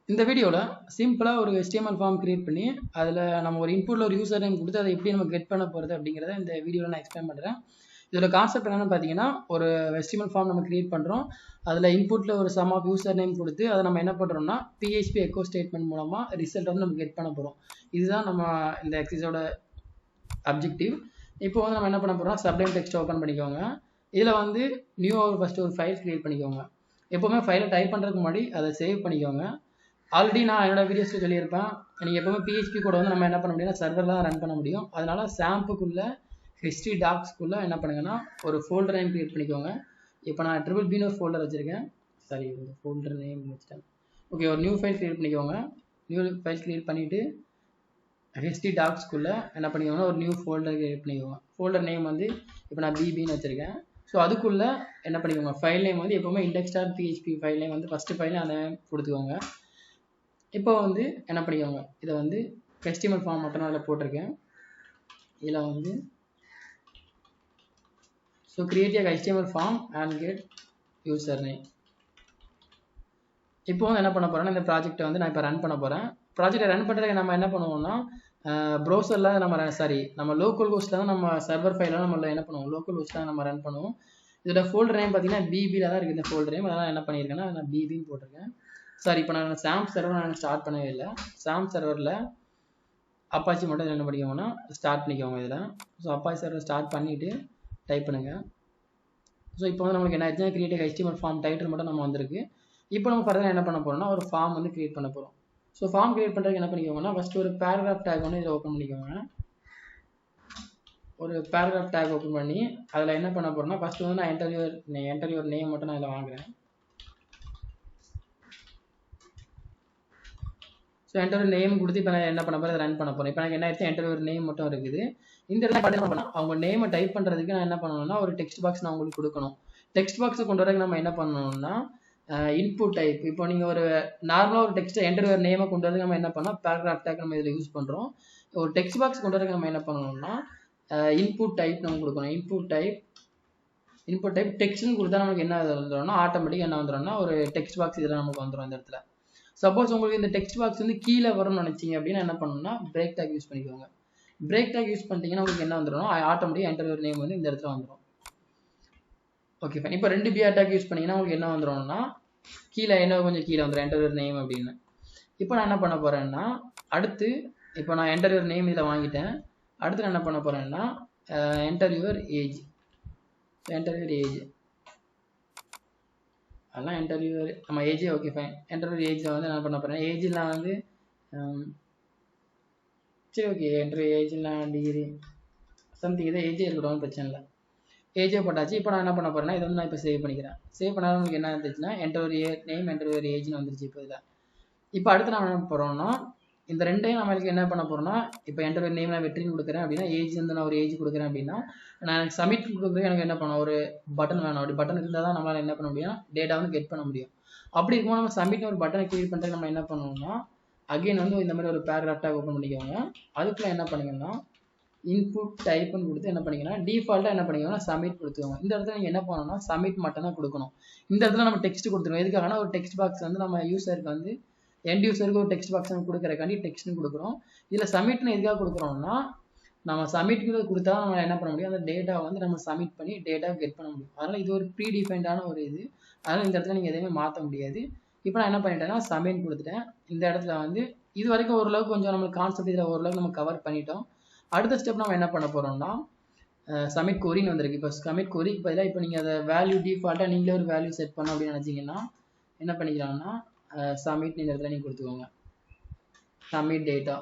இந்த வீடியோல சிம்பிளா ஒரு HTML ஃபார்ம் கிரியேட் பண்ணி அதுல நம்ம ஒரு இன்புட்ல ஒரு யூசர் நேம் கொடுத்து அதை எப்படி நம்ம கெட் பண்ண போறது அப்படிங்கறத இந்த வீடியோல நான் எக்ஸ்பிளைன் பண்றேன். இதோட கான்செப்ட் என்னன்னு பாத்தீங்கன்னா, ஒரு HTML ஃபார்ம் நம்ம கிரியேட் பண்றோம். அதுல இன்புட்ல ஒரு சம் ஆஃப் யூசர் நேம் கொடுத்து அதை நம்ம என்ன பண்றோம்னா PHP எக்கோ ஸ்டேட்மெண்ட் மூலமா ரிசல்ட் வந்து நம்ம கெட் பண்ண போறோம். இதுதான் நம்ம இந்த எக்ஸசைஸோட அப்ஜெக்டிவ். இப்போ வந்து நம்ம என்ன பண்ண போறோம், சப்ளைம் டெக்ஸ்ட் ஓபன் பண்ணிக்கோங்க. இதுல வந்து நியூ ஃபர்ஸ்ட் ஒரு ஃபைல் கிரியேட் பண்ணிக்கோங்க. எப்பவுமே ஃபைலை டைப் பண்றதுக்கு முன்னாடி அதை சேவ் பண்ணிக்கோங்க. ஆல்ரெடி நான் என்னோட வீடியோஸ்ல சொல்லியிருப்பேன், நீங்கள் எப்பவுமே PHP கூட வந்து நம்ம என்ன பண்ண முடியும்னா சர்வரில் தான் ரன் பண்ண முடியும். அதனால சாம்புக்குள்ள ஹிஸ்ட்ரி டாக்ஸ்க்குள்ள என்ன பண்ணுங்கன்னா ஒரு ஃபோல்டர் நேம் கிரியேட் பண்ணிக்கோங்க. இப்போ நான் BBBன்னு ஒரு ஃபோல்டர் வச்சிருக்கேன். சாரி, இந்த ஃபோல்டர் நேம் வச்சுட்டேன். ஓகே, ஒரு நியூ ஃபைல் கிரியேட் பண்ணிக்கோங்க. நியூ ஃபைல் கிரியேட் பண்ணிட்டு ஹிஸ்ட்ரி டாக்ஸ்க்குள்ள என்ன பண்ணிக்கோங்க, ஒரு நியூ ஃபோல்டர் கிரியேட் பண்ணிக்கோங்க. ஃபோல்டர் நேம் வந்து இப்போ நான் BBன்னு வச்சிருக்கேன். ஸோ அதுக்குள்ள என்ன பண்ணிக்கோங்க, ஃபைல் நேம் வந்து எப்பவுமே index.php ஃபைல் நேம் வந்து ஃபர்ஸ்ட் ஃபைல் அந்த நேம் கொடுத்துக்கோங்க. இப்போ வந்து என்ன பண்ணிக்கோங்க, இதை வந்து HTML ஃபார்ம் மட்டும் நான் அதில் போட்டிருக்கேன். இதில் வந்து so create HTML form and get user name. இப்போ வந்து என்ன பண்ண போறேன்னா, இந்த ப்ராஜெக்டை வந்து நான் இப்போ ரன் பண்ண போறேன். ப்ராஜெக்டை ரன் பண்ணுறதுக்கு நம்ம என்ன பண்ணுவோம்னா, ப்ரௌசரில் நம்ம லோக்கல் ஹோஸ்ட்டில் தான் நம்ம சர்வர் ஃபைலாம் நம்ம என்ன பண்ணுவோம், லோக்கல் ஹோஸ்ட்டில் நம்ம ரன் பண்ணுவோம். இதோட ஃபோல்டர் நேம் பார்த்தீங்கன்னா BBயில் தான் இருக்குது இந்த ஃபோல்டர் நேம். அதனால் என்ன பண்ணியிருக்கேன்னா நான் BBன்னு போட்டிருக்கேன். சாரி, இப்போ நான் சாம் சர்வர் நான் ஸ்டார்ட் பண்ணவே இல்லை. சாம் சர்வரில் அப்பாச்சி மட்டும் என்ன பண்ணிக்கோங்கன்னா ஸ்டார்ட் பண்ணிக்கோங்க இதில். ஸோ அப்பாச்சி சர்வர் ஸ்டார்ட் பண்ணிவிட்டு டைப் பண்ணுங்கள். ஸோ இப்போ வந்து நம்மளுக்கு என்ன ஆச்சுன்னா கிரியேட் HTML ஃபார்ம் டைட்டில் மட்டும் நம்ம வந்திருக்கு. இப்போ நம்ம ஃபர்தர் என்ன பண்ண போகிறோம்னா ஒரு ஃபார்ம் வந்து கிரியேட் பண்ண போகிறோம். ஸோ ஃபார்ம் கிரியேட் பண்ணுறதுக்கு என்ன பண்ணிக்கோங்கன்னா ஃபஸ்ட்டு ஒரு பேராகிராஃப் டேக் வந்து இதில் ஓப்பன் பண்ணிக்கோங்க. ஒரு பேராகிராஃப் டேக் ஓப்பன் பண்ணி அதில் என்ன பண்ண போகிறோம்னா ஃபஸ்ட்டு வந்து நான் என்டர் யுவர் நேம் மட்டும் நான் இதில் வாங்குறேன். ஸோ என்டர் நேம் கொடுத்து இப்போ நான் என்ன பண்ண போகிறேன், ரன் பண்ண போகிறேன். இப்போ எனக்கு என்ன ஆயிடுச்சு, என்டர் ஒரு நேம் மட்டும் இருக்குது. இந்த இடத்துல என்ன பண்ணலாம், அவங்க நேமை டைப் பண்ணுறதுக்கு நான் என்ன பண்ணணும்னா ஒரு டெக்ஸ்ட் பாக்ஸ் நான் உங்களுக்கு கொடுக்கணும். டெக்ஸ்ட் பாக்ஸை கொண்டு வரதுக்கு நம்ம என்ன பண்ணணும்னா இன்புட் டைப். இப்போ நீங்கள் ஒரு நார்மலாக ஒரு டெக்ஸ்ட்டை என்டர் ஒரு நேமை கொண்டு வரதுக்கு நம்ம என்ன பண்ணோம், பேராகிராஃப் டேக் நம்ம இதில் யூஸ் பண்ணுறோம். ஒரு டெக்ஸ்ட் பாக்ஸ் கொண்டு வரதுக்கு நம்ம என்ன பண்ணணும்னா இன்புட் டைப் நம்ம கொடுக்கணும். இன்புட் டைப் டெக்ஸ்ட்னு கொடுத்தா நமக்கு என்ன வந்துடும்னா ஆட்டோமேட்டிக்காக என்ன வந்துடும்னா ஒரு டெக்ஸ்ட் பாக்ஸ் இதில் நமக்கு வந்துடும் இந்த இடத்துல. சப்போஸ் உங்களுக்கு இந்த டெக்ஸ்ட் பாக்ஸ் வந்து கீழே வரும்னு நினைச்சீங்க அப்படின்னா என்ன பண்ணணும்னா பிரேக் டேக் யூஸ் பண்ணிக்கோங்க. பிரேக் டேக் யூஸ் பண்ணிட்டீங்கன்னா உங்களுக்கு என்ன வந்துடும், ஆட்டோமேட்டிக் என்டர் யுவர் நேம் வந்து இந்த இடத்துல வந்துடும். Okay fine. இப்போ 2 BR டேக் யூஸ் பண்ணீங்கன்னா உங்களுக்கு என்ன வந்துடும்னா கீழே என்ன கொஞ்சம் கீழே வந்துடும் என்டர் யுவர் நேம் அப்படின்னு. இப்போ நான் என்ன பண்ண போறேன்னா அடுத்து இப்போ நான் என்டர் யுவர் நேம் இதில் வாங்கிட்டேன். அடுத்து நான் என்ன பண்ண போறேன்னா என்டர் யுவர் ஏஜ். அதெல்லாம் என்டர்வியூ நம்ம ஏஜே ஓகே ஃபைன். என்டர்வியூ ஏஜில் வந்து என்ன பண்ண போகிறேன், ஏஜில் நான் வந்து சரி ஓகே என்டர்வியூ ஏஜில் நான் டிகிரி சம்திங் இதை ஏஜே இருக்கட்டும், பிரச்சனை இல்லை. ஏஜே போட்டாச்சு. இப்போ நான் என்ன பண்ண போகிறேன்னா இதை வந்து நான் இப்போ சேவ் பண்ணிக்கிறேன். சேவ் பண்ணாலும் உங்களுக்கு என்ன இருந்துச்சுன்னா என்டர்வியூ நேம் என்டர்வியூ ஏஜ்னு வந்துருச்சு இப்போ இதில். இப்போ அடுத்து நம்ம என்ன போகிறோம்னா இந்த ரெண்டையும் நம்மளுக்கு என்ன பண்ண போகிறோம்னா இப்போ என்டர்வியூ நேம் நான் வெற்றின்னு கொடுக்குறேன் அப்படின்னா ஏஜ் வந்து நான் ஒரு ஏஜ் கொடுக்குறேன் அப்படின்னா நான் எனக்கு சப்மிட் கொடுக்குறது எனக்கு என்ன பண்ணணும், ஒரு பட்டன் வேணும். அப்படி பட்டன் இருந்தால் தான் நம்மளால் என்ன பண்ண முடியும், டேட்டா வந்து கெட் பண்ண முடியும். அப்படி இருக்கும்போது நம்ம சப்மிட் ஒரு பட்டனை கிளிக் பண்ணுறதுக்கு நம்ம என்ன பண்ணணும்னா அகைன் வந்து இந்த மாதிரி ஒரு பேராகிராஃப் டேக் ஓப்பன் பண்ணிக்கோங்க. அதுக்குள்ளே என்ன பண்ணிங்கன்னா இன்புட் டைப்னு கொடுத்து என்ன பண்ணிங்கன்னா டிஃபால்ட்டாக என்ன பண்ணிக்கோங்கன்னா சப்மிட் கொடுத்துக்கோங்க. இந்த இடத்துல நீங்கள் என்ன பண்ணணும்னா சப்மிட் மட்டும் தான் கொடுக்கணும். இந்த இடத்துல நம்ம டெக்ஸ்ட் கொடுத்துருவோம். எதுக்காகனா ஒரு டெக்ஸ்ட் பாக்ஸ் வந்து நம்ம யூசருக்கு வந்து எண்ட் யூசருக்கு ஒரு டெக்ஸ்ட் பாக்ஸ் கொடுக்குறக்காண்டி டெக்ஸ்ட்னு கொடுக்குறோம். இதில் சப்மிட்னு எதுக்காக கொடுக்குறோம்னா நம்ம சப்மிட்ங்கிறது கொடுத்தா நம்ம என்ன பண்ண முடியும், அந்த டேட்டா வந்து நம்ம சப்மிட் பண்ணி டேட்டா கெட் பண்ண முடியும். அதனால் இது ஒரு ப்ரீ டிஃபைன்டான ஒரு இது. அதனால் இந்த இடத்துல நீங்கள் எதையுமே மாற்ற முடியாது. இப்போ நான் என்ன பண்ணிட்டேன்னா சப்மிட் கொடுத்துட்டேன். இந்த இடத்துல வந்து இது வரைக்கும் ஓரளவுக்கு கொஞ்சம் நம்மளுக்கு கான்செப்ட் இதில் ஓரளவுக்கு நம்ம கவர் பண்ணிட்டோம். அடுத்த ஸ்டெப் நம்ம என்ன பண்ண போகிறோம்னா சப்மிட் கொரின்னு வந்திருக்கு. இப்போ சப்மிட் கொரிக்கு பதிலாக இப்போ நீங்கள் அதை வேல்யூ டிஃபால்ட்டாக நீங்களே ஒரு வேல்யூ செட் பண்ண அப்படின்னு நினச்சிங்கன்னா என்ன பண்ணிக்கலாம்னா சப்மிட் இந்த இடத்துல நீங்கள் கொடுத்துக்கோங்க. சப்மிட் டேட்டா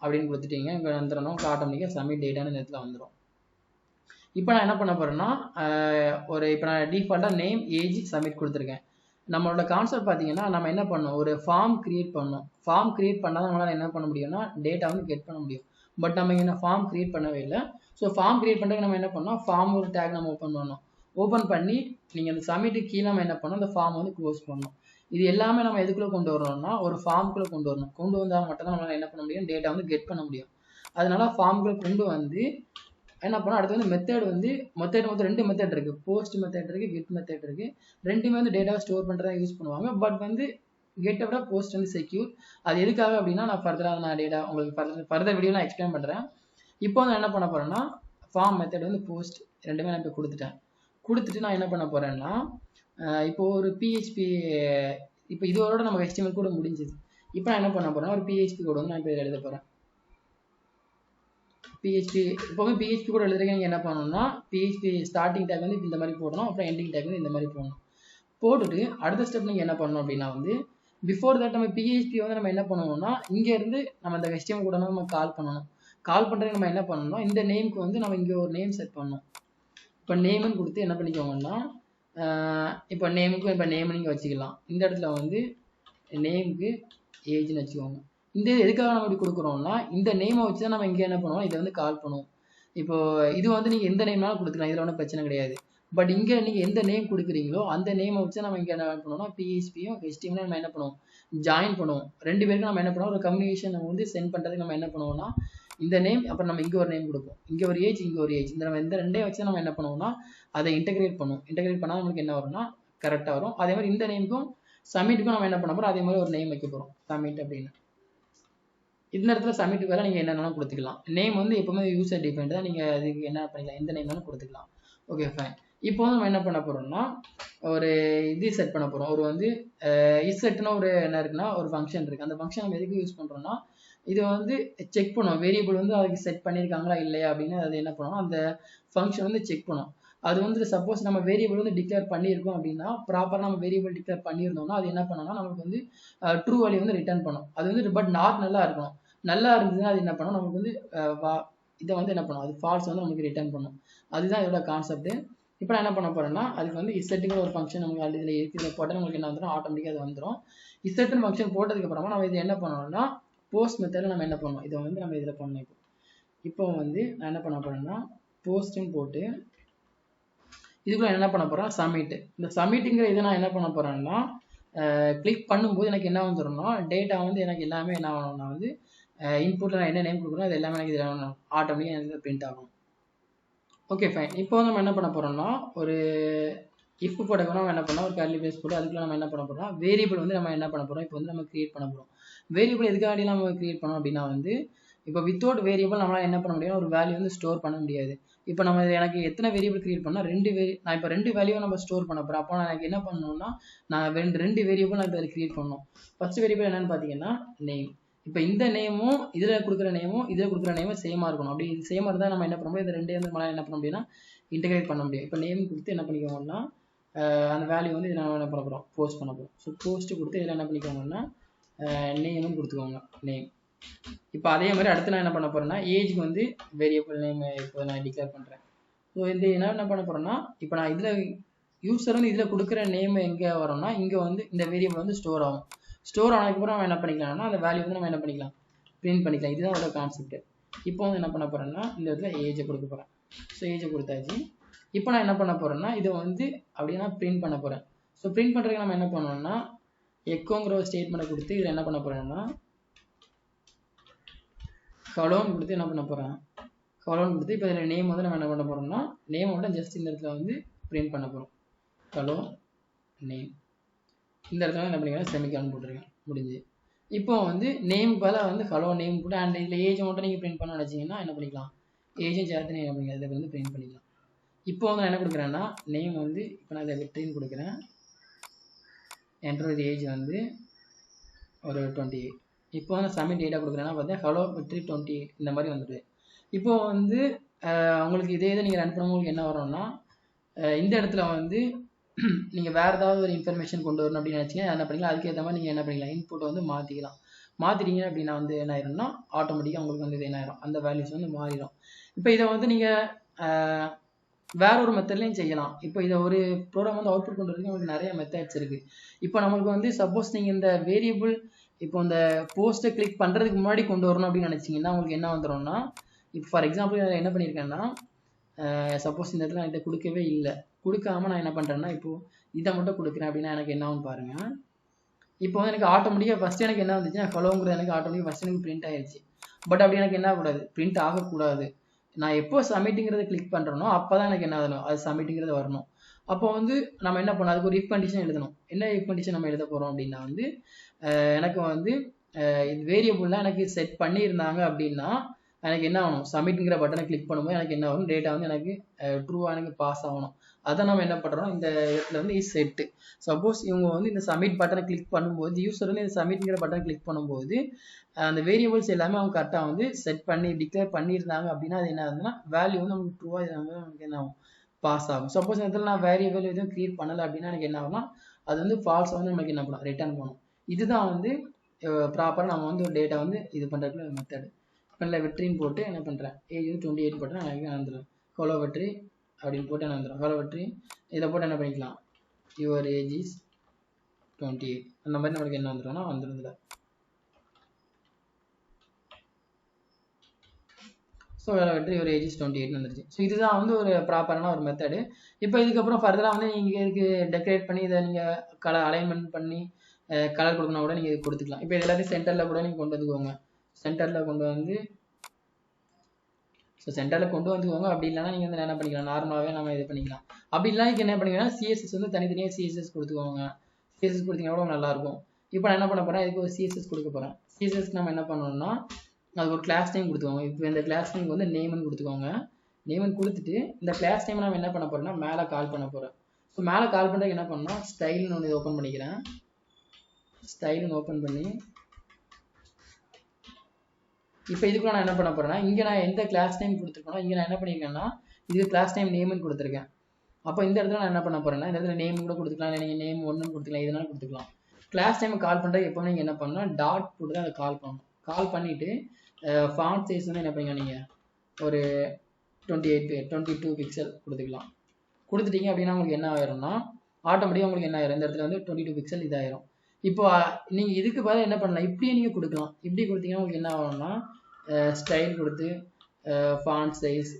அப்படின்னு கொடுத்துட்டீங்க, இங்கே வந்துடணும் ஆட்டோமேட்டிக்காக சப்மிட் டேட்டான்னு இந்த இடத்துல வந்துடும். இப்போ நான் என்ன பண்ண போகிறேன்னா இப்போ நான் டிஃபால்ட்டாக நேம் ஏஜ் சப்மிட் கொடுத்துருக்கேன். நம்மளோட கான்செப்ட் பார்த்தீங்கன்னா நம்ம என்ன பண்ணோம், ஒரு ஃபார்ம் கிரியேட் பண்ணோம். ஃபார்ம் கிரியேட் பண்ணால் நம்மளால் என்ன பண்ண முடியும்னா டேட்டா வந்து கெட் பண்ண முடியும். பட் நம்ம இங்கே ஃபார்ம் கிரியேட் பண்ணவே இல்லை. ஸோ ஃபார்ம் கிரியேட் பண்ணுறதுக்கு நம்ம என்ன பண்ணோம், ஃபார்ம் ஒரு டேக் நம்ம ஓப்பன் பண்ணோம். ஓப்பன் பண்ணி நீங்கள் அந்த சப்மிட்டுக்கு கீழே நம்ம என்ன பண்ணோம், அந்த ஃபார்ம் வந்து க்ளோஸ் பண்ணோம். இது எல்லாமே நம்ம எதுக்குள்ளே கொண்டு வரணும்னா ஒரு ஃபார்முக்குள்ளே கொண்டு வரணும். கொண்டு வந்தால் மட்டும் தான் நம்மளால் என்ன பண்ண முடியும், டேட்டா வந்து கெட் பண்ண முடியும். அதனால ஃபார்முக்குள்ளே கொண்டு வந்து என்ன பண்ணோம், அடுத்து வந்து மெத்தட் வந்து மொத்தம் 2 மெத்தட் இருக்குது. போஸ்ட் மெத்தட் இருக்குது, கெட் மெத்தட் இருக்குது. ரெண்டுமே வந்து டேட்டாவை ஸ்டோர் பண்ணுறதா யூஸ் பண்ணுவாங்க. பட் வந்து கெட்டை விட போஸ்ட் வந்து செக்யூர். அது எதுக்காக அப்படின்னா நான் ஃபர்தராக நான் டேட்டா உங்களுக்கு ஃபர்தர் வீடியோ நான் எக்ஸ்பிளைன் பண்ணுறேன். இப்போ நான் என்ன பண்ண போகிறேன்னா ஃபார்ம் மெத்தட் வந்து போஸ்ட் ரெண்டுமே நான் இப்போ கொடுத்துட்டேன். கொடுத்துட்டு நான் என்ன பண்ண போகிறேன்னா இப்போ ஒரு PHP இப்போ இதோட நம்ம HTML கூட முடிஞ்சுது. இப்போ நான் என்ன பண்ண போகிறேன்னா ஒரு PHP கோட் வந்து நான் இப்போ எழுத போகிறேன். PHP இப்போவே PHP கூட எழுதுறதுக்கு நீங்கள் என்ன பண்ணணும்னா PHP ஸ்டார்டிங் டேக் வந்து இந்த மாதிரி போடணும், அப்புறம் எண்டிங் டேக் வந்து இந்த மாதிரி போடணும். போட்டுட்டு அடுத்த ஸ்டெப் நீங்கள் என்ன பண்ணணும் அப்படின்னா வந்து பிஃபோர் தட் நம்ம PHP வந்து நம்ம என்ன பண்ணுவோம்னா இங்கேருந்து நம்ம இந்த HTML கூட நம்ம கால் பண்ணணும். கால் பண்ணுறதுக்கு நம்ம என்ன பண்ணணும்னா இந்த நேமுக்கு வந்து நம்ம இங்கே ஒரு நேம் செட் பண்ணணும். இப்போ நேம்னு கொடுத்து என்ன பண்ணிக்கோங்கன்னா இப்போ நேமுக்கு இப்போ நேம் நீங்கள் வச்சுக்கலாம். இந்த இடத்துல வந்து நேமுக்கு ஏஜ்னு வச்சுக்கோங்க. இந்த எதுக்காக நம்ம இப்படி கொடுக்குறோம்னா இந்த நேமை வச்சு தான் நம்ம இங்கே என்ன பண்ணுவோம், இதை வந்து கால் பண்ணுவோம். இப்போ இது வந்து நீங்கள் எந்த நேம்னாலும் கொடுத்துக்கலாம், இதில் ஒன்றும் பிரச்சனை கிடையாது. பட் இங்கே நீங்கள் எந்த நேம் கொடுக்குறீங்களோ அந்த நேமை வச்சு நம்ம இங்கே என்ன பண்ணுவோம்னா PHPயும் HTML நம்ம என்ன பண்ணுவோம் ஜாயின் பண்ணுவோம். ரெண்டு பேருக்கும் நம்ம என்ன பண்ணுவோம் ஒரு கம்யூனிகேஷன் நம்ம வந்து சென்ட் பண்ணுறதுக்கு நம்ம என்ன பண்ணுவோம்னா இந்த நேம் அப்புறம் நம்ம இங்கே ஒரு நேம் கொடுப்போம், இங்கே ஒரு ஏஜ் இங்கே ஒரு ஏஜ், இந்த நம்ம இந்த ரெண்டே வச்சு நம்ம என்ன பண்ணுவோம்னா அதை இன்டெகிரேட் பண்ணுவோம். இன்டெகிரேட் பண்ணால் நமக்கு என்ன வரும்னா கரெக்டாக வரும். அதே மாதிரி இந்த நேமுக்கும் சப்மிட்டுக்கும் நம்ம என்ன பண்ண போகிறோம் அதே மாதிரி ஒரு நேம் வைக்க போகிறோம் சப்மிட் அப்படின்னு. இந்த இடத்துல சப்மிட்டுக்கு வேலை நீங்கள் என்னென்னாலும் கொடுத்துக்கலாம். நேம் வந்து எப்பவுமே யூசர் டிபெண்ட் தான், நீங்கள் அதுக்கு என்ன பண்ணிக்கலாம் எந்த நேம்னாலும் கொடுத்துக்கலாம். Okay fine. இப்போ வந்து நம்ம என்ன பண்ண போகிறோம்னா ஒரு இது செட் பண்ண போகிறோம். ஒரு வந்து இசெட்னு ஒரு என்ன இருக்குன்னா ஒரு ஃபங்க்ஷன் இருக்குது. அந்த ஃபங்க்ஷன் நம்ம எதுக்கு யூஸ் பண்ணுறோம்னா இது வந்து செக் பண்ணுவோம் வேரியபிள் வந்து அதுக்கு செட் பண்ணியிருக்காங்களா இல்லையா அப்படின்னு அது என்ன பண்ணுவோம் அந்த ஃபங்க்ஷன் வந்து செக் பண்ணுவோம். அது வந்து சப்போஸ் நம்ம வேரியபிள் வந்து டிக்ளேர் பண்ணியிருக்கோம் அப்படின்னா ப்ராப்பராக நம்ம வேரியபிள் டிக்ளேர் பண்ணியிருந்தோம்னா அது என்ன பண்ணோம்னா நமக்கு வந்து ட்ரூ வேல்யூ வந்து ரிட்டர்ன் பண்ணும். அது வந்து பட் நாட் நல்லா இருக்கணும். நல்லா இருந்ததுன்னா அது என்ன பண்ணும் நமக்கு வந்து இதை வந்து என்ன பண்ணும் அது ஃபால்ஸ் வந்து நமக்கு ரிட்டர்ன் பண்ணும். அதுதான் இதோட கான்செப்ட். இப்போ நான் என்ன பண்ண போறேன்னா அதுக்கு வந்து இசெட்டுங்கிற ஒரு ஃபங்க்ஷன் நமக்கு ஆல்ரெடி இதில் இருக்குது. இதில் போட்டால் நமக்கு என்ன வந்துடும் ஆட்டோமேட்டிக்காக அது வந்துடும். இசெட்னு ஃபங்க்ஷன் போட்டதுக்கு அப்புறமா நம்ம இதை என்ன பண்ணணும்னா போஸ்ட் மெத்தடில் நம்ம என்ன பண்ணணும் இதை வந்து நம்ம இதில் பண்ணணும். இப்போ வந்து நான் என்ன பண்ண போறேன்னா போஸ்ட்னு போட்டு இதுக்குள்ள என்ன பண்ண போறேன் சப்மிட். இந்த சப்மிட்டுங்கிற இதை நான் என்ன பண்ண போறேன்னா கிளிக் பண்ணும்போது எனக்கு என்ன வந்துடும்னா டேட்டா வந்து எனக்கு எல்லாமே என்ன ஆகணும்னா வந்து இன்புட்டில் நான் என்ன நேம் கொடுக்குறோம் அது எல்லாமே எனக்கு இதில் ஆட்டோமேட்டிக்காக எனக்கு பிரிண்ட் ஆகும். Okay fine. இப்போ வந்து நம்ம என்ன பண்ண போறோம்னா ஒரு இஃப் போட்டோம்னா நம்ம என்ன பண்ணோம் ஒரு கர்லி பிரேஸ் போட்டு அதுக்குள்ள நம்ம என்ன பண்ண போறோம் வேரியபிள் வந்து நம்ம என்ன பண்ண போறோம் இப்போ வந்து நம்ம கிரியேட் பண்ண போறோம். வேரியபிள் எதுக்காக நம்ம கிரியேட் பண்ணோம் அப்படின்னா வந்து இப்போ வித்தவுட் வேரியபிள் நம்மளால என்ன பண்ண முடியும் ஒரு வேல்யூ வந்து ஸ்டோர் பண்ண முடியாது. இப்போ நம்ம எனக்கு எத்தனை வேரியபிள் கிரியேட் பண்ணால் நான் இப்போ ரெண்டு வேல்யூவை நம்ம ஸ்டோர் பண்ண போகிறோம். அப்போ நான் எனக்கு என்ன பண்ணணும்னா நான் ரெண்டு வேரியபிள் நான் இதில் கிரியேட் பண்ணணும். ஃபர்ஸ்ட் வேரியபிள் என்னன்னு பார்த்தீங்கன்னா நேம். இப்போ இந்த நேமும் இதில் கொடுக்குற நேமும் இதில் கொடுக்குற நேமும் சேமாக இருக்கணும். அப்படி இது சேமாக இருந்தால் நம்ம என்ன பண்ண முடியும் இந்த ரெண்டே வந்து நம்மளால் என்ன பண்ண முடியும்னா இன்டெகிரேட் பண்ண முடியும். இப்போ நேம் கொடுத்து என்ன பண்ணிக்கோங்கன்னா அந்த வேல்யூ வந்து இதில் நம்ம என்ன பண்ண போகிறோம் போஸ்ட் பண்ண போகிறோம். ஸோ போஸ்ட்டு கொடுத்து இதில் என்ன பண்ணிக்கோங்கன்னா நேம்னு கொடுத்துக்கோங்க நேம். இப்போ அதே மாதிரி அடுத்து நான் என்ன பண்ண போறேன்னா ஏஜ்க்கு வந்து வேரியபிள் நேம் இப்போ நான் டிக்ளேர் பண்ணுறேன். ஸோ இந்த என்ன பண்ண போறேன்னா இப்போ நான் இதில் யூசர் வந்து இதில் கொடுக்குற நேம் எங்கே வரோம்னா இங்கே வந்து இந்த வேரியபிள் வந்து ஸ்டோர் ஆகும். ஸ்டோர் ஆனதுக்கப்புறம் நம்ம என்ன பண்ணிக்கலாம்னா அந்த வேல்யூ வந்து நம்ம என்ன பண்ணிக்கலாம் பிரிண்ட் பண்ணிக்கலாம். இதுதான் அதோட கான்செப்ட். இப்போ வந்து என்ன பண்ண போறேன்னா இந்த இடத்துல ஏஜை கொடுக்க போகிறேன். ஸோ ஏஜை கொடுத்தாச்சு. இப்போ நான் என்ன பண்ண போறேன்னா இதை வந்து அப்படியே நான் பிரிண்ட் பண்ண போகிறேன். ஸோ பிரிண்ட் பண்ணுறதுக்கு நம்ம என்ன பண்ணோம்னா எக்கோங்கிற ஒரு ஸ்டேட்மெண்ட்டை கொடுத்து இதில் என்ன பண்ண போறேன்னா ஹலோன்னு கொடுத்து என்ன பண்ண போகிறேன் ஹலோன்னு கொடுத்து இப்போ இதில் நேம் வந்து நம்ம என்ன பண்ண போகிறோம்னா நேம் மட்டும் ஜஸ்ட் இந்த இடத்துல வந்து பிரிண்ட் பண்ண போகிறோம். ஹலோ நேம் இந்த இடத்துல என்ன பண்ணிக்கலாம் செமிகாலன் போட்டுருக்கேன் முடிஞ்சு. இப்போ வந்து நேம் பதிலாக வந்து ஹலோ நேம் போட்டு அண்ட் இதில் ஏஜ் மட்டும் நீங்கள் பிரிண்ட் பண்ண நினச்சிங்கன்னா என்ன பண்ணிக்கலாம் ஏஜும் சேர்த்து நீங்கள் என்ன பண்ணிக்கலாம் இதை வந்து பிரிண்ட் பண்ணிக்கலாம். இப்போ வந்து நான் என்ன கொடுக்குறேன்னா நேம் வந்து இப்போ நான் இதை வெற்றின்னு கொடுக்குறேன். என்ட்ரு ஏஜ் வந்து ஒரு 28. இப்போ வந்து சப்மிட் டேட்டா கொடுக்குறேன்னா பார்த்தீங்கன்னா ஹலோ வெற்றி 28 இந்த மாதிரி வந்துடுது. இப்போ வந்து உங்களுக்கு இதே இதை நீங்கள் ரன் பண்ணும்போது என்ன வரும்னா இந்த இடத்துல வந்து நீங்கள் வேறு ஏதாவது ஒரு இன்ஃபர்மேஷன் கொண்டு வரணும் அப்படின்னு நினச்சிங்கன்னா என்ன பண்ணிக்கலாம் அதுக்கேற்ற மாதிரி நீங்கள் என்ன பண்ணிக்கலாம் இன்புட்டை வந்து மாற்றிக்கலாம். மாற்றிட்டீங்க அப்படின்னா வந்து என்ன ஆயிரும்னா ஆட்டோமேட்டிக்காக உங்களுக்கு வந்து இது என்ன ஆயிரும் அந்த வேல்யூஸ் வந்து மாறிடும். இப்போ இதை வந்து நீங்கள் வேற ஒரு மெத்தட்லையும் செய்யலாம். இப்போ இதை ஒரு ப்ரோக்ராம் வந்து அவுட்புட் கொண்டு வரதுக்கு உங்களுக்கு நிறைய மெத்தட்ஸ் இருக்குது. இப்போ நம்மளுக்கு வந்து சப்போஸ் நீங்கள் இந்த வேரியபிள் இப்போ இந்த போஸ்ட்டை கிளிக் பண்ணுறதுக்கு முன்னாடி கொண்டு வரணும் அப்படின்னு நினச்சிங்கன்னா உங்களுக்கு என்ன வந்துடும்னா இப்போ ஃபார் எக்ஸாம்பிள் என்ன பண்ணியிருக்கேன்னா சப்போஸ் இந்த இடத்துல நான் இதை கொடுக்கவே இல்லை கொடுக்காம நான் என்ன பண்ணுறேன்னா இப்போது இதை மட்டும் கொடுக்குறேன் அப்படின்னா எனக்கு என்ன ஆகும்னு பாருங்கள். இப்போ வந்து எனக்கு ஆட்டோமேட்டிக்காக ஃபஸ்ட்டு எனக்கு என்ன வந்துச்சுன்னா ஹலோங்கிறது எனக்கு ஆட்டோமேட்டிக் ஃபஸ்ட் எனக்கு பிரிண்ட் ஆயிடுச்சு. பட் அப்படி எனக்கு என்ன ஆகக்கூடாது பிரிண்ட் ஆகக்கூடாது. நான் எப்போ சப்மிட்டுங்கிறத கிளிக் பண்ணுறேனோ அப்போ தான் எனக்கு என்ன ஆகணும் அது சப்மிட்டுங்கிறது வரணும். அப்போ வந்து நம்ம என்ன பண்ணணும், அதுக்கு ஒரு இஃப் கண்டிஷன் எழுதணும். என்ன இஃப் கண்டிஷன் நம்ம எழுத போகிறோம் அப்படின்னா வந்து எனக்கு வந்து இது வேரியபிள்லாம் எனக்கு செட் பண்ணியிருந்தாங்க அப்படின்னா எனக்கு என்ன ஆகணும், சப்மிட்ங்கிற பட்டனை கிளிக் பண்ணும்போது எனக்கு என்ன ஆகும், டேட்டா வந்து எனக்கு ட்ரூவாக எனக்கு பாஸ் ஆகணும். அதை நம்ம என்ன பண்ணுறோம், இந்த இடத்துல வந்து இஸ் செட்டு. சப்போஸ் இவங்க வந்து இந்த சப்மிட் பட்டனை கிளிக் பண்ணும்போது, யூசர் வந்து இந்த சப்மிட்ங்கிற பட்டனை கிளிக் பண்ணும்போது அந்த வேரியபிள்ஸ் எல்லாமே அவங்க கரெக்டாக வந்து செட் பண்ணி டிக்ளேர் பண்ணியிருந்தாங்க அப்படின்னா அது என்ன ஆகுதுன்னா வேல்யூ வந்து நமக்கு ட்ரூவாக நமக்கு என்ன ஆகும், பாஸ் ஆகும். சப்போஸ் இந்த இடத்துல நான் வேரியபிள் எதுவும் கிரியேட் பண்ணலை அப்படின்னா எனக்கு என்ன ஆகும்னா அது வந்து ஃபால்ஸ் வந்து நமக்கு என்ன பண்ணணும், ரிட்டர்ன் பண்ணும். இதுதான் வந்து ப்ராப்பராக நம்ம வந்து ஒரு டேட்டா வந்து இது பண்ணுறதுக்குள்ள மெத்தடு. இப்போ வெற்றின்னு போட்டு என்ன பண்ணுறேன், ஏஜ் வந்து 28 போட்டு நான் என்ன வந்துடும், ஹலோ வெற்றி அப்படின்னு போட்டு என்ன வந்துடும், ஹலோ வெற்றி இதை போட்டு என்ன பண்ணிக்கலாம், யுவர் ஏஜ் இஸ் 28 அந்த மாதிரி நம்மளுக்கு என்ன வந்துடும்னா வந்துடும்ல. ஸோ வெற்றி யுவர் ஏஜ் இஸ் 28 வந்துருச்சு. ஸோ இதுதான் வந்து ஒரு ப்ராப்பரான ஒரு மெத்தடு. இப்போ இதுக்கப்புறம் ஃபர்தராக வந்து நீங்கள் இதுக்கு டெக்கரேட் பண்ணி இதை நீங்கள் கலர் அலைன்மெண்ட் பண்ணி கலர் கொடுக்கணும் கூட நீங்கள் கொடுத்துக்கலாம். இப்போ இது எல்லாத்தையும் சென்டரில் கூட நீங்கள் கொண்டு வந்துக்கோங்க. சென்டரில் கொண்டு வந்து சென்டரில் கொண்டு வந்துக்கோங்க. அப்படி இல்லைனா நீங்கள் வந்து என்ன பண்ணிக்கலாம், நார்மலாகவே நம்ம இது பண்ணிக்கலாம். அப்படி இல்லைனா நீங்கள் என்ன பண்ணிக்கலாம், சிஎஸ்எஸ் வந்து தனித்தனியாக சிஎஸ்எஸ் கொடுத்துக்கோங்க. சிஎஸ்எஸ் கொடுத்தீங்கன்னா கூட நல்லாயிருக்கும். இப்போ நான் என்ன பண்ண போகிறேன், இதுக்கு ஒரு சிஎஸ்எஸ் கொடுக்க போகிறேன். சிஎஸ்எஸ் நம்ம என்ன பண்ணணும்னா அதுக்கு ஒரு கிளாஸ் நேம் கொடுத்துக்கோங்க. இப்போ இந்த கிளாஸ் நேம் வந்து நேம்னு கொடுத்துக்கோங்க. நேம்னு கொடுத்துட்டு இந்த கிளாஸ் நேம் நம்ம என்ன பண்ண போகிறோம்னா மேலே கால் பண்ண போகிறோம். ஸோ மேலே கால் பண்ணுறதுக்கு என்ன பண்ணணும், ஸ்டைல்னு ஒன்று ஓப்பன் பண்ணிக்கிறேன். ஸ்டைல்னு ஓப்பன் பண்ணி இப்போ இதுக்குள்ள நான் என்ன பண்ண போறேன்னா இங்கே நான் எந்த கிளாஸ் நேம் கொடுத்துருக்கேனோ இங்கே நான் என்ன பண்ணியிருக்கேன்னா இது கிளாஸ் நேம் நேம்னு கொடுத்துருக்கேன். அப்போ இந்த இடத்துல நான் என்ன பண்ண போறேன்னா இந்த இடத்துல நேம் கூட கொடுத்துக்கலாம், இல்லை நீங்கள் நேம் ஒன்றுன்னு கொடுத்துக்கலாம், எதுனாலும் கொடுத்துக்கலாம். கிளாஸ் நேம் கால் பண்ணுறது எப்போ நீங்கள் என்ன பண்ணணும், டாட் போட்டு தான் அதை கால் பண்ணணும். கால் பண்ணிவிட்டு ஃபாண்ட் சைஸ் வந்து என்ன பண்ணுங்க, நீங்கள் ஒரு 22 பிக்சல் கொடுத்துக்கலாம். கொடுத்துட்டீங்க அப்படின்னா உங்களுக்கு என்ன ஆயிரும்னா ஆட்டோமேட்டிக்காக உங்களுக்கு என்ன ஆயிரும், இந்த இடத்துல வந்து 22 பிக்சல் இதாயிரும். இப்போ நீங்கள் இதுக்கு பதிலாக என்ன பண்ணலாம், இப்படியே நீங்கள் கொடுக்கலாம். இப்படி கொடுத்தீங்கன்னா உங்களுக்கு என்ன ஆகும்னா ஸ்டைல் கொடுத்து ஃபாண்ட் சைஸ்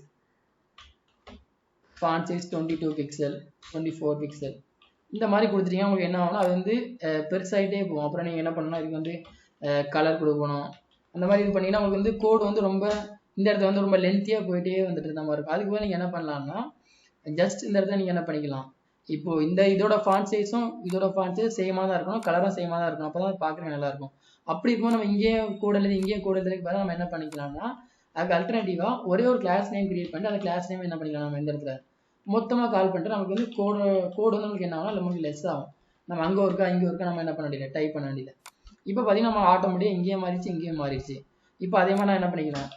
22 பிக்சல் 24 பிக்சல் இந்த மாதிரி கொடுத்துட்டீங்கன்னா உங்களுக்கு என்ன ஆகும்னா அது வந்து பெருசாகிட்டே போகும். அப்புறம் நீங்கள் என்ன பண்ணணும், இதுக்கு வந்து கலர் கொடுக்கணும். அந்த மாதிரி இது பண்ணிங்கன்னா உங்களுக்கு வந்து கோடு வந்து ரொம்ப இந்த இடத்துல வந்து ரொம்ப லென்த்தியாக போயிட்டே வந்துட்டு இருந்த மாதிரி இருக்கும். அதுக்கு போய் நீங்கள் என்ன பண்ணலாம்னா ஜஸ்ட் இந்த இடத்துல நீங்கள் என்ன பண்ணிக்கலாம், இப்போ இந்த இதோட ஃபாண்ட் சைஸும் இதோட ஃபாண்ட் சைஸ் சேமாக தான் இருக்கணும், கலரும் சேமாக தான் இருக்கணும். அப்போ தான் பார்க்குறதுக்கு நல்லாயிருக்கும். அப்படி இருக்கும் நம்ம இங்கேயே கோடு எழுதி இங்கேயே கோடு எழுதுறதுக்கு பதிலாக நம்ம என்ன பண்ணிக்கலாம்னா அதுக்கு அல்டர்னேட்டிவாக ஒரே ஒரு கிளாஸ் நேம் கிரியேட் பண்ணிட்டு அந்த கிளாஸ் நேம் என்ன பண்ணிக்கலாம், நம்ம இந்த இடத்துல மொத்தமாக கால் பண்ணிட்டு நமக்கு வந்து கோடு வந்து நமக்கு என்ன ஆகும், நமக்கு லெஸ் ஆகும். நம்ம அங்கே ஒருக்கா இங்கே ஒருக்கா நம்ம என்ன பண்ண வேண்டியது, டைப் பண்ண வேண்டியது. இப்போ பார்த்தீங்கன்னா நம்ம ஆட்டோமேட்டிக்காக இங்கேயும் மாறிச்சு இங்கேயும் மாறிடுச்சு. இப்போ அதே மாதிரி நான் என்ன பண்ணிக்கலாம்,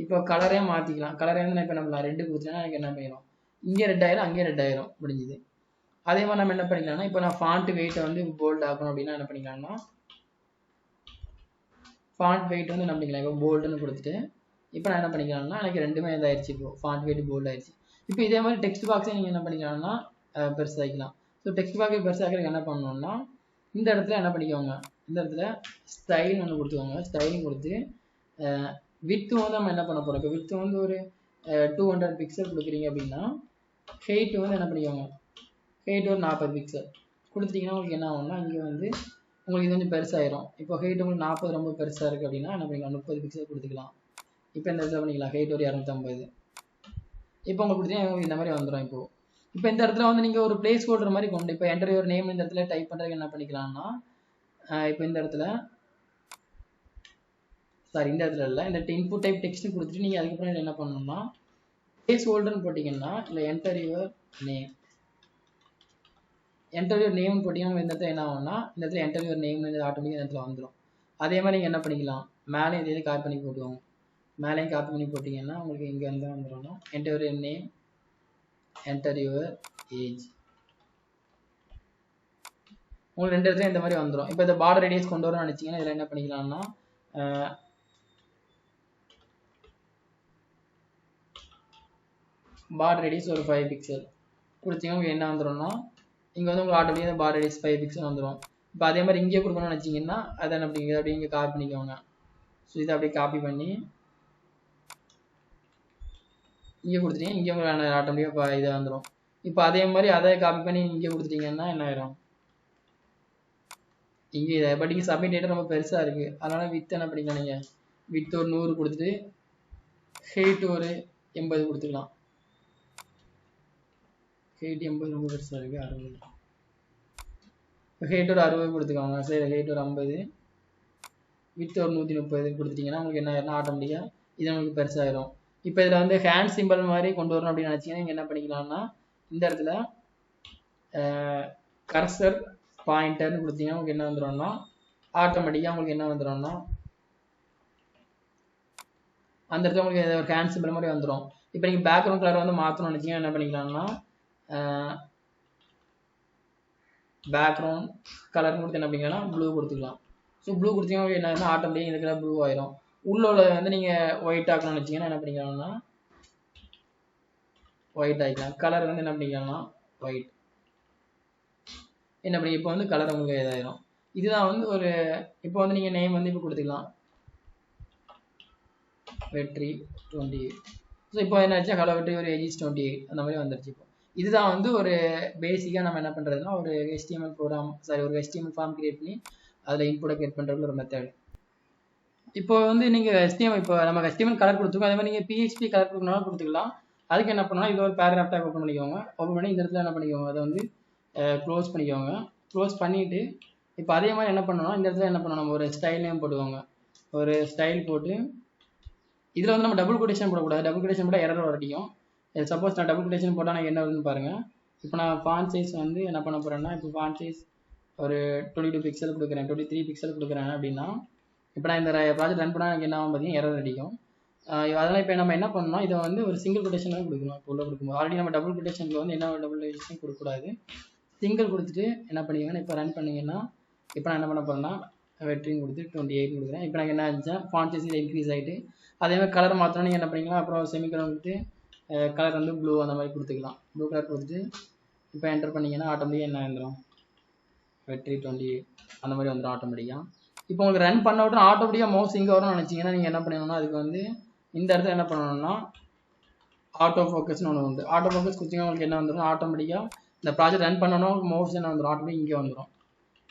இப்போ கலரே மாற்றிக்கலாம். கலரே வந்து நான் இப்போ என்ன பண்ணலாம், ரெட்டு கொடுத்துட்டேன்னா எனக்கு என்ன பண்ணிடும், இங்கே ரெட் ஆயிரும் அங்கேயே ரெட் ஆயிரும், முடிஞ்சுது. அதே மாதிரி நம்ம என்ன பண்ணிக்கலாம்னா இப்போ நான் ஃபாண்ட் வெயிட்டை வந்து போல்ட் ஆகணும் அப்படின்னா என்ன பண்ணிக்கலாம்னா ஃபாண்ட் வெயிட் வந்து என்ன பண்ணிக்கலாம், இப்போ போல்டுன்னு கொடுத்துட்டு இப்போ நான் என்ன பண்ணிக்கலாம்னா எனக்கு ரெண்டுமே இதாகிடுச்சு. இப்போ ஃபாண்ட் வெயிட் போல்ட் ஆயிடுச்சு. இப்போ இதே மாதிரி டெக்ஸ்ட் பாக்ஸை நீங்கள் என்ன பண்ணிக்கலாம்னா பெருசாகிக்கலாம். ஸோ டெக்ஸ்ட் பாக்ஸ் பெருசாகிறதுக்கு என்ன பண்ணணும்னா இந்த இடத்துல என்ன பண்ணிக்கோங்க, இந்த இடத்துல ஸ்டைல் ஒன்று கொடுத்துக்கோங்க. ஸ்டைலும் கொடுத்து வித்து வந்து நம்ம என்ன பண்ண போகிறோம், இப்போ வித்து வந்து ஒரு 200 பிக்சல் கொடுக்குறீங்க அப்படின்னா ஹெயிட் வந்து என்ன பண்ணிக்கோங்க, ஹெயிட் ஒரு 40 பிக்சல் கொடுத்துட்டிங்கன்னா உங்களுக்கு என்ன ஆகும்னா இங்கே வந்து உங்களுக்கு இது வந்து பெருசாயிரும். இப்போ ஹெயிட் உங்களுக்கு 40 ரொம்ப பெருசாக இருக்குது அப்படின்னா என்ன பண்ணிக்கலாம், 30 பிக்சல் கொடுத்துக்கலாம். இப்போ இந்த இடத்துல பண்ணிக்கலாம் ஹெயிட் ஒரு 250. இப்போ உங்களுக்கு கொடுத்தீங்கன்னா உங்களுக்கு இந்த மாதிரி வந்துடும். இப்போ இந்த இடத்துல வந்து நீங்கள் ஒரு பிளேஸ் ஹோல்டர் மாதிரி கொண்டு இப்போ என்டர் யுவர் நேம் இந்த இடத்துல டைப் பண்ணுறதுக்கு என்ன பண்ணிக்கலாம்னா இப்போ இந்த இடத்துல இந்த இடத்துல இல்லை, இந்த இன்புட் டைப் டெக்ஸ்ட்னு கொடுத்துட்டு நீங்கள் அதுக்கப்புறம் என்ன பண்ணணும்னா பிளேஸ் ஹோல்டர்னு போட்டிங்கன்னா இல்லை என்டர் யுவர் நேம் போட்டிங்கன்னா இந்த இடத்துல என்ன ஆகும்னா இந்த இடத்துல என்டர் யுவர் நேம் ஆட்டோமேட்டிக்காக இந்த இடத்துல வந்துடும். அதே மாதிரி நீங்கள் என்ன பண்ணிக்கலாம், மேலே இதே காப்பி பண்ணி போட்டுக்கோங்க. மேலேயும் காப்பி பண்ணி போட்டிங்கன்னா உங்களுக்கு இங்கே வந்து வந்துடும்னா enter your name enter your age உங்களுக்கு ரெண்டு இடத்துல இந்த மாதிரி வந்துடும். இப்போ இந்த பார்டர் ரேடியஸ் கொண்டு வரணும்னு நினச்சிங்கன்னா இதில் என்ன பண்ணிக்கலாம்னா பார்டர் ரேடியஸ் ஒரு 5 பிக்சல் கொடுத்தீங்கன்னா உங்களுக்கு என்ன வந்துடும்னா இங்கே வந்து உங்களுக்கு ஆட்டோமேட்டிக்காக பார்டர் ரேடியஸ் 5 பிக்சல் வந்துடும். இப்போ அதே மாதிரி இங்கே கொடுக்கணும்னு நினச்சிங்கன்னா அதை என்ன பண்ணிங்க அப்படியே இங்கே காப்பி பண்ணிக்கோங்க. ஸோ இதை அப்படியே காப்பி பண்ணி இங்கே கொடுத்துட்டீங்க, இங்கே உங்களுக்கு ஆட்டோமேட்டிக்காக இதாக வந்துடும். இப்போ அதே மாதிரி அதை காப்பி பண்ணி இங்கே கொடுத்துட்டீங்கன்னா என்ன ஆயிரும், இங்கே இதை பட் இங்கே சப்மிட் டேட்டா ரொம்ப பெருசாக இருக்குது. அதனால் வித் என்ன பண்ணிக்கலாம், நீங்கள் வித் ஒரு 100 கொடுத்துட்டு ஹெயிட் ஒரு 80 கொடுத்துக்கலாம். ஹெயிட் 80 ரொம்ப பெருசாக இருக்குது 60. இப்போ ஹெயிட் ஒரு 60 கொடுத்துக்கோங்க. சரி ஹெயிட் ஒரு 50 வித் ஒரு 130 கொடுத்துட்டிங்கன்னா உங்களுக்கு என்ன ஆயிரும்னா ஆட்டோமேட்டிக்காக இது உங்களுக்கு பெருசாகிடும். இப்போ இதில் வந்து ஹேண்ட் சிம்பிள் மாதிரி கொண்டு வரணும் அப்படின்னு நினச்சிங்கன்னா நீங்கள் என்ன பண்ணிக்கலாம்னா இந்த இடத்துல கர்சர் பாயிண்டர்னு கொடுத்தீங்கன்னா உங்களுக்கு என்ன வந்துடும்னா ஆட்டோமேட்டிக்காக உங்களுக்கு என்ன வந்துடும்னா அந்த இடத்துல உங்களுக்கு ஒரு ஹேண்ட் சிம்பிள் மாதிரி வந்துடும். இப்போ நீங்கள் பேக்ரவுண்ட் கலர் வந்து மாற்றணும்னு நினச்சிங்கன்னா என்ன பண்ணிக்கலாம்னா பேக்ரவுண்ட் கலர் கொடுத்து என்ன பண்ணிக்கலாம் ப்ளூ கொடுத்துக்கலாம். ஸோ ப்ளூ கொடுத்தீங்கன்னா என்ன ஆட்டோமேட்டிக்காக இந்த கலர் ப்ளூ ஆயிரும். உள்ள வந்து நீங்கள் ஒயிட் ஆக்கணும்னு வச்சிங்கன்னா என்ன பண்ணிக்கலாம்னா ஒயிட் ஆகிக்கலாம். கலர் வந்து என்ன பண்ணிக்கலாம்னா ஒயிட் என்ன பண்ணி இப்போ வந்து கலர் உங்களுக்கு இதாயிரும். இதுதான் வந்து ஒரு இப்போ வந்து நீங்கள் நேம் வந்து இப்போ கொடுத்துக்கலாம் வெற்றி 28. ஸோ இப்போ என்ன ஆச்சு ஹலோ வெற்றி ஒரு ஏஜ் 28 அந்த மாதிரி வந்துருச்சு. இப்போ இதுதான் வந்து ஒரு பேசிக்காக நம்ம என்ன பண்ணுறதுன்னா ஒரு HTML ப்ரோக்ராம் ஒரு HTML ஃபார்ம் கிரியேட் பண்ணி அதில் இன்புட்டை கிரியேட் பண்ணுறது ஒரு மெத்தட். இப்போ வந்து நீங்கள் HTML இப்போ நம்ம HTML கலர் கொடுத்துருக்கோம். அதே மாதிரி நீங்கள் PHP கலர் கொடுக்கணும்னா கொடுத்துக்கலாம். அதுக்கு என்ன பண்ணலாம் இது ஒரு பேராகிராஃப் டேக் ஓப்பன் பண்ணிக்கோங்க. ஓப்பன் பண்ணி இந்த இடத்துல என்ன பண்ணிக்கோங்க அதை வந்து க்ளோஸ் பண்ணிக்கோங்க. க்ளோஸ் பண்ணிவிட்டு இப்போ அதே மாதிரி என்ன பண்ணணும் இந்த இடத்துல என்ன பண்ணணும் நம்ம ஒரு ஸ்டைல் நேம் போட்டுக்கோங்க. ஒரு ஸ்டைல் போட்டு இதில் வந்து நம்ம டபுள் கொட்டேஷன் போடக்கூடாது. டபுள் கொட்டேஷன் போட்டால் எரர் வரடிக்கும். சப்போஸ் நான் டபுள் கொட்டேஷன் போட்டால் எனக்கு என்ன வருதுன்னு பாருங்கள். இப்போ நான் ஃபாண்ட் சைஸ் வந்து என்ன பண்ண போகிறேன்னா இப்போ ஃபாண்ட் சைஸ் ஒரு 22 பிக்சல் கொடுக்குறேன் 23 பிக்சல் கொடுக்குறேன் அப்படின்னா இப்போ நான் இந்த ப்ராஜெக்ட் ரன் பண்ணால் எனக்கு என்ன ஆகும் பார்த்தீங்கன்னா எரர் அடிக்கும். அதனால் இப்போ நம்ம என்ன பண்ணணும் இதை வந்து ஒரு சிங்கிள் கொட்டேஷன் தான் கொடுக்கணும். இப்போ உள்ள கொடுக்கும்போது ஆல்ரெடி நம்ம டபுள் கொட்டேஷனில் வந்து என்ன டபுள் கொட்டேஷன் கொடுக்கக்கூடாது. சிங்கிள் கொடுத்துட்டு என்ன பண்ணிங்கன்னா இப்போ ரன் பண்ணிங்கன்னா இப்போ நான் என்ன பண்ண போகிறேன்னா வெற்றின்னு கொடுத்து 28 கொடுக்குறேன். இப்போ எனக்கு என்ன ஆச்சு ஃபாண்ட் சைஸ் இன்க்ரீஸ் ஆகிட்டு அதே மாதிரி கலர் மாற்றணும் நீங்கள் என்ன பண்ணிக்கலாம் அப்புறம் செமிகலர் வந்துட்டு கலர் வந்து ப்ளூ அந்த மாதிரி கொடுத்துக்கலாம். ப்ளூ கலர் கொடுத்துட்டு இப்போ என்டர் பண்ணிங்கன்னா ஆட்டோமேட்டிக்காக என்ன வந்துடும் வெற்றி 28 அந்த மாதிரி வந்துடும் ஆட்டோமேட்டிக்காக. இப்போ உங்களுக்கு ரன் பண்ண விட்டு ஆட்டோமேட்டிக்காக மவுஸ் இங்கே வரும்னு நினச்சிங்கன்னா நீங்கள் என்ன பண்ணணும்னா அதுக்கு வந்து இந்த இடத்துல என்ன பண்ணணும்னா ஆட்டோ ஃபோக்கஸ்னு ஒன்று உண்டு. ஆட்டோ ஃபோக்கஸ் கொடுத்தீங்கன்னா உங்களுக்கு என்ன வந்துடும் ஆட்டோமேட்டிக்காக இந்த ப்ராஜெக்ட் ரன் பண்ணணும் மவுஸ் என்ன வந்துடும் ஆட்டோமேட்டிக் இங்கே வந்துடும்.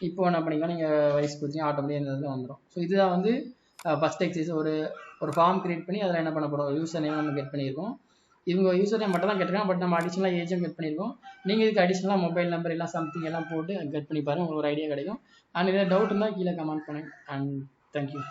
இப்போ என்ன பண்ணிக்கலாம் நீங்கள் வயசு கொடுத்தீங்கன்னா ஆட்டோமேட்டிக்காக இந்த இடத்துல வந்துடும். ஸோ இதுதான் வந்து ஃபஸ்ட் எக்ஸசைஸ் ஒரு ஃபார்ம் கிரியேட் பண்ணி அதில் என்ன பண்ண போகிறோம் யூசர் நேம் நம்ம கெட் பண்ணியிருக்கோம். இவங்க யூசர் நேம் மட்டும் தான் கேட்டிருக்காங்க. பட் நம்ம அடிஷனலாக ஏஜும் கெட் பண்ணியிருக்கோம். நீங்கள் இதுக்கு அடிஷனலாக மொபைல் நம்பர் எல்லாம் சம்திங் எல்லாம் போட்டு கெட் பண்ணி பாருங்கள் உங்களுக்கு ஒரு ஐடியா கிடைக்கும். அண்ட் ஏதாவது டவுட் இருந்தால் கீழே கமெண்ட் பண்ணுங்கள். And thank you.